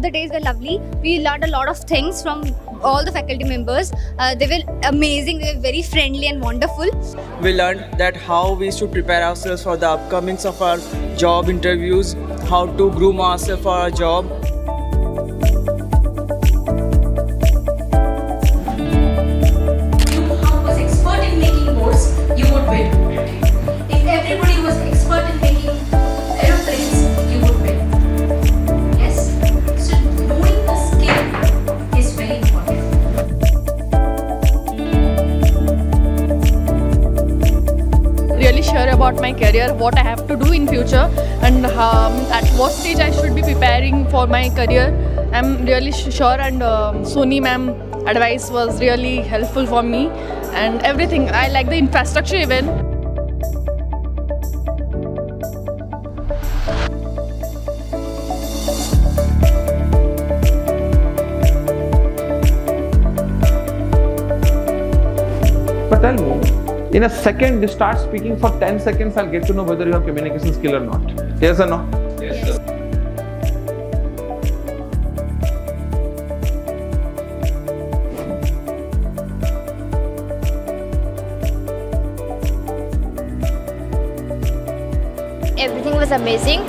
the days were lovely. We learned a lot of things from all the faculty members. They were amazing. They were very friendly and wonderful. We learned that how we should prepare ourselves for the upcomings of our job interviews, how to groom ourselves for our job. Who was expert in making boats, you would win. If everybody was expert in making aeroplanes, you would win. Yes? So knowing the skill is very important. Really sure about my career, what I have to do in future, and at what stage I should be preparing for my career. I'm really sure, and Soni ma'am advice was really helpful for me, and everything. I like the infrastructure even. But tell me, in a second you start speaking for 10 seconds, I'll get to know whether you have communication skill or not. Yes or no? Yes, sir. Everything was amazing.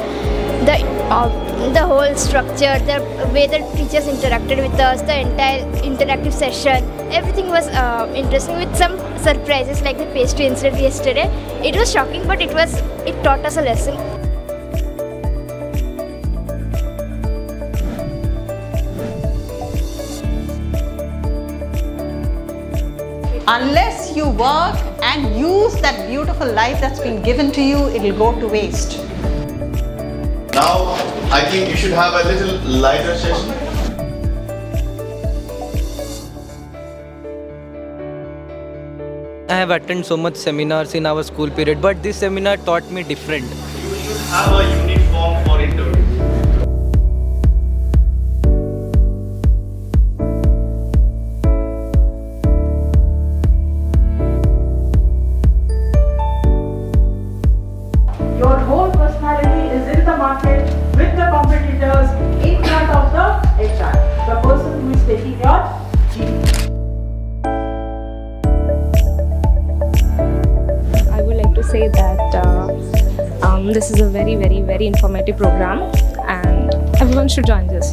The whole structure, the way the teachers interacted with us, the entire interactive session, everything was interesting, with some surprises like the pastry incident yesterday. It was shocking, but it taught us a lesson. Unless you work and use that beautiful life that's been given to you, it'll go to waste. Now, I think you should have a little lighter session. I have attended so much seminars in our school period, but this seminar taught me different. You should have a uniform for interview. Your whole personality is in the market with the competitors in front of the HR, the person who is taking your GD. I would like to say that this is a very informative program, and everyone should join this.